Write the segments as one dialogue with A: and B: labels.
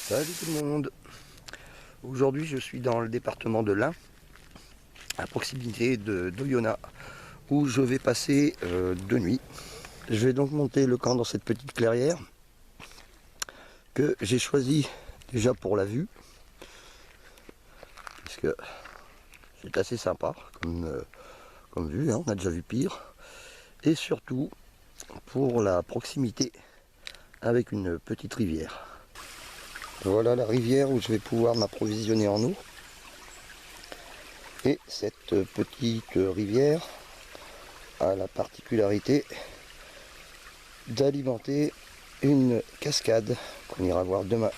A: Salut tout le monde. Aujourd'hui je suis dans le département de l'Ain, à proximité d'Oyonnax, où je vais passer 2 nuits. Je vais donc monter le camp dans cette petite clairière que j'ai choisie déjà pour la vue, puisque c'est assez sympa comme vue, hein, on a déjà vu pire, et surtout pour la proximité avec une petite rivière. Voilà la rivière où je vais pouvoir m'approvisionner en eau. Et cette petite rivière a la particularité d'alimenter une cascade qu'on ira voir demain.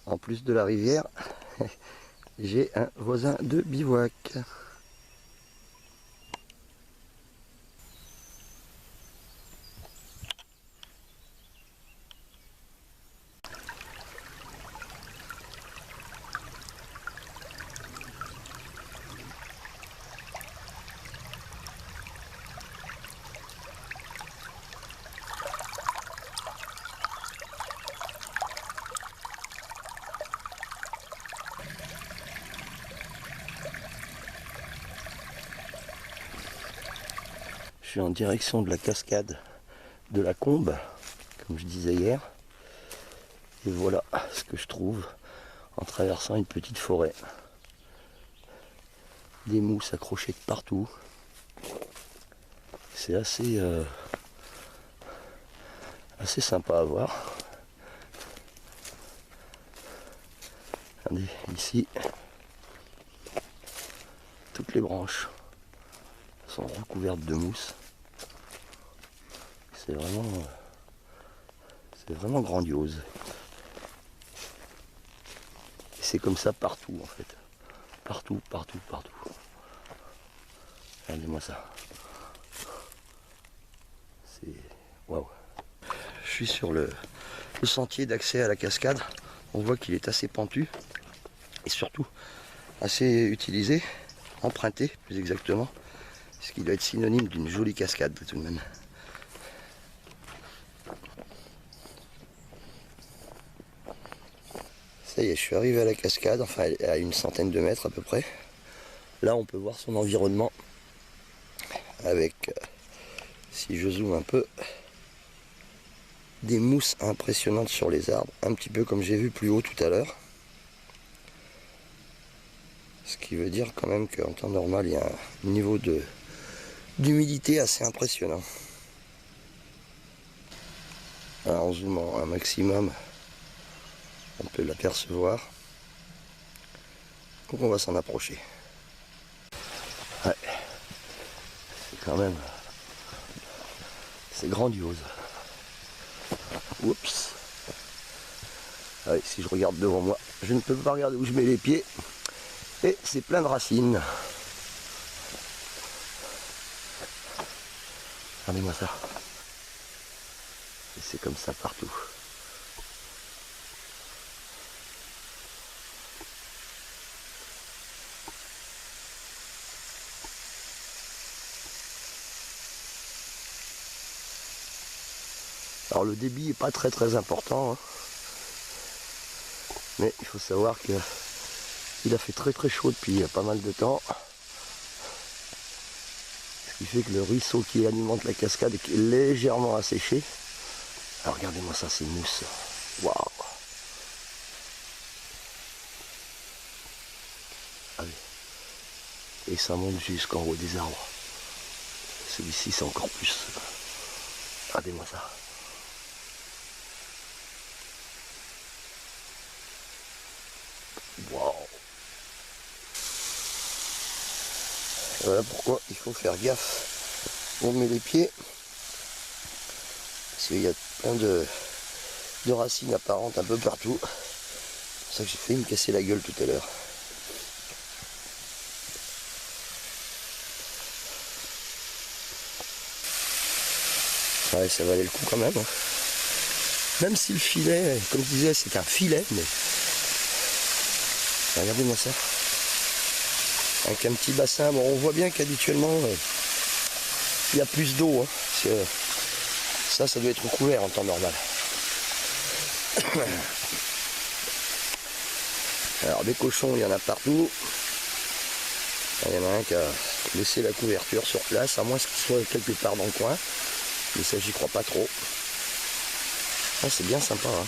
A: En plus de la rivière, j'ai un voisin de bivouac. Je suis en direction de la cascade de la Combe, comme je disais hier. Et voilà ce que je trouve en traversant une petite forêt. Des mousses accrochées de partout. C'est assez sympa à voir. Regardez, ici, toutes les branches sont recouvertes de mousse. C'est vraiment grandiose. Et c'est comme ça partout en fait. Partout, partout, partout. Regardez-moi ça. C'est waouh. Je suis sur le sentier d'accès à la cascade. On voit qu'il est assez pentu et surtout assez utilisé, emprunté plus exactement, ce qui doit être synonyme d'une jolie cascade tout de même. Ça y est, je suis arrivé à la cascade, enfin à une centaine de mètres à peu près. Là on peut voir son environnement avec, si je zoome un peu, des mousses impressionnantes sur les arbres, un petit peu comme j'ai vu plus haut tout à l'heure. Ce qui veut dire quand même qu'en temps normal, il y a un niveau d'humidité assez impressionnant. Alors, en zoomant un maximum, on peut l'apercevoir. Donc on va s'en approcher. Ouais, c'est quand même... c'est grandiose. Oups. Ouais, si je regarde devant moi, je ne peux pas regarder où je mets les pieds. Et c'est plein de racines. Regardez-moi ça. Et c'est comme ça partout. Alors le débit n'est pas très important, hein. Mais il faut savoir que il a fait très chaud depuis pas mal de temps. Ce qui fait que le ruisseau qui alimente la cascade est légèrement asséché. Alors regardez-moi ça, ces mousses. Waouh! Allez. Et ça monte jusqu'en haut des arbres. Celui-ci c'est encore plus. Regardez-moi ça. Waouh! Voilà pourquoi il faut faire gaffe où on met les pieds. Parce qu'il y a plein de racines apparentes un peu partout. C'est pour ça que j'ai failli me casser la gueule tout à l'heure. Ouais, ça valait le coup quand même. Même si le filet, comme je disais, c'est un filet, mais regardez-moi ça. Avec un petit bassin, bon, on voit bien qu'habituellement il y a plus d'eau, hein, parce que ça doit être recouvert en temps normal. Alors des cochons, il y en a partout. Il y en a un qui a laissé la couverture sur place, à moins qu'il soit quelque part dans le coin. Mais ça, j'y crois pas trop. Ah, c'est bien sympa, hein.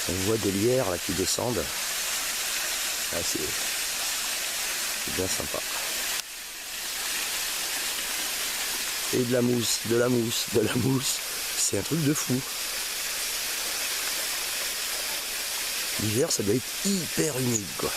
A: On voit des lierres là qui descendent. Ah, c'est bien sympa. Et de la mousse, de la mousse, de la mousse. C'est un truc de fou. L'hiver, ça doit être hyper humide, quoi.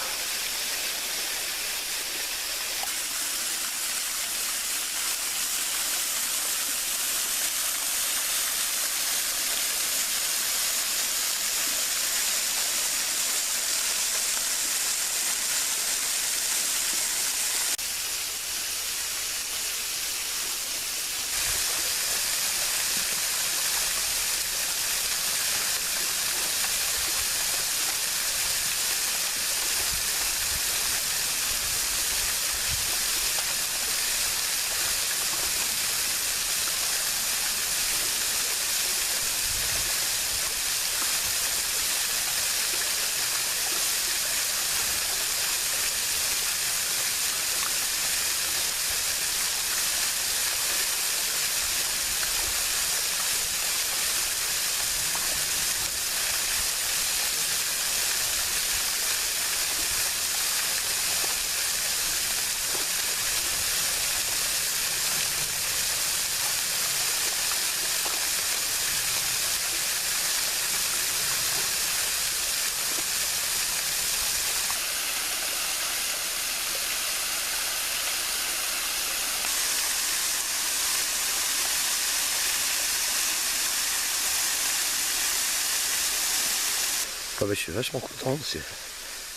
A: Ah bah, je suis vachement content,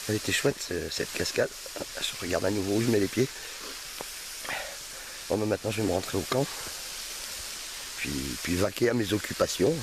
A: elle était chouette cette cascade. Je regarde à nouveau où je mets les pieds. Bon, bah, maintenant je vais me rentrer au camp, puis vaquer à mes occupations.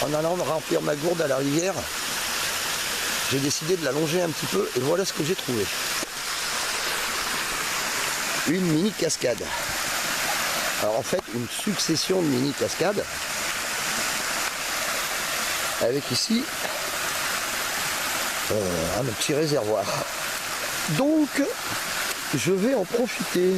A: En allant remplir ma gourde à la rivière, j'ai décidé de la longer un petit peu et voilà ce que j'ai trouvé. Une mini cascade. Alors en fait une succession de mini cascades avec ici un petit réservoir. Donc je vais en profiter.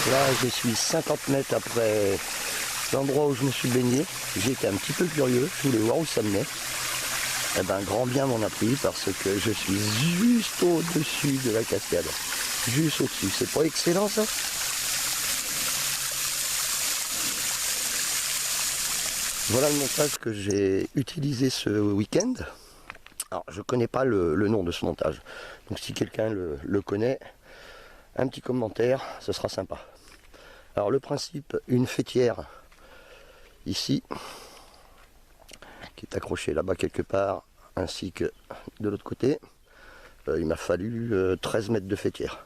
A: Là, je suis 50 mètres après l'endroit où je me suis baigné. J'étais un petit peu curieux, je voulais voir où ça menait. Eh ben, grand bien m'en a pris parce que je suis juste au-dessus de la cascade. Juste au-dessus. C'est pas excellent ça? Voilà le montage que j'ai utilisé ce week-end. Alors, je connais pas le nom de ce montage. Donc si quelqu'un le connaît, un petit commentaire, ce sera sympa. Alors le principe, une fêtière ici, qui est accrochée là-bas quelque part ainsi que de l'autre côté. Il m'a fallu 13 mètres de faîtière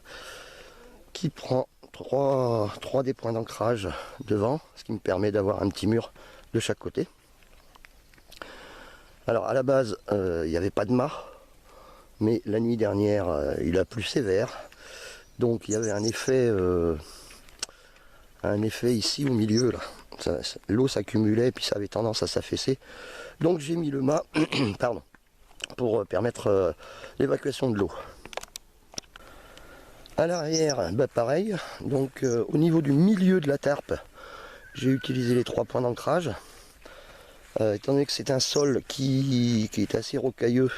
A: qui prend 3 des points d'ancrage devant, ce qui me permet d'avoir un petit mur de chaque côté. Alors à la base il n'y avait pas de mât, mais la nuit dernière il a plu sévère, donc il y avait un effet ici au milieu là. L'eau s'accumulait et puis ça avait tendance à s'affaisser, donc j'ai mis le mât pardon, pour permettre l'évacuation de l'eau. À l'arrière, bah pareil, donc au niveau du milieu de la tarpe, j'ai utilisé les 3 points d'ancrage. Étant donné que c'est un sol qui est assez rocailleux,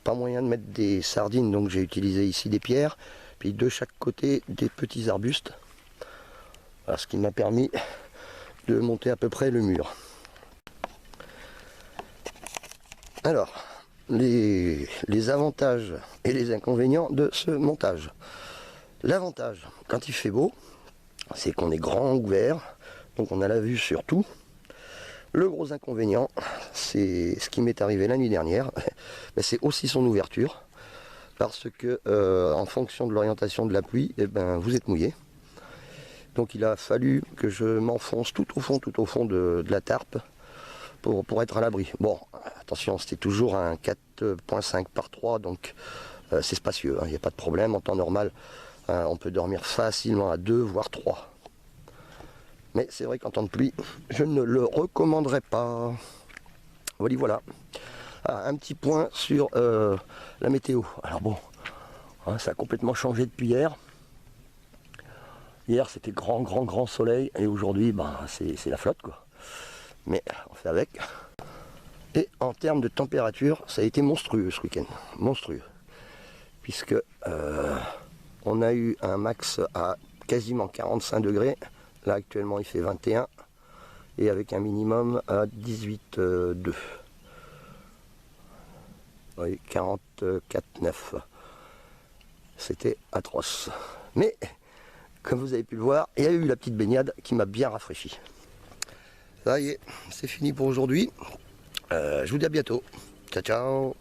A: pas moyen de mettre des sardines, donc j'ai utilisé ici des pierres, puis de chaque côté des petits arbustes, voilà, ce qui m'a permis de monter à peu près le mur. Alors, les avantages et les inconvénients de ce montage. L'avantage, quand il fait beau, c'est qu'on est grand ouvert, donc on a la vue sur tout. Le gros inconvénient, c'est ce qui m'est arrivé la nuit dernière, c'est aussi son ouverture, parce que en fonction de l'orientation de la pluie, vous êtes mouillé. Donc il a fallu que je m'enfonce tout au fond de la tarpe pour être à l'abri. Bon, attention, c'était toujours un 4.5 par 3, donc c'est spacieux, il n'y a pas de problème. En temps normal, on peut dormir facilement à 2 voire 3. Mais c'est vrai qu'en temps de pluie, je ne le recommanderais pas. Voilà. Un petit point sur la météo. Alors bon, ça a complètement changé depuis hier. Hier c'était grand soleil et aujourd'hui c'est la flotte quoi. Mais on fait avec. Et en termes de température, ça a été monstrueux ce week-end. Monstrueux. Puisque on a eu un max à quasiment 45 degrés. Là actuellement il fait 21 et avec un minimum à 18,2. Oui, 44,9. C'était atroce. Mais comme vous avez pu le voir, il y a eu la petite baignade qui m'a bien rafraîchi. Ça y est, c'est fini pour aujourd'hui. Je vous dis à bientôt. Ciao ciao.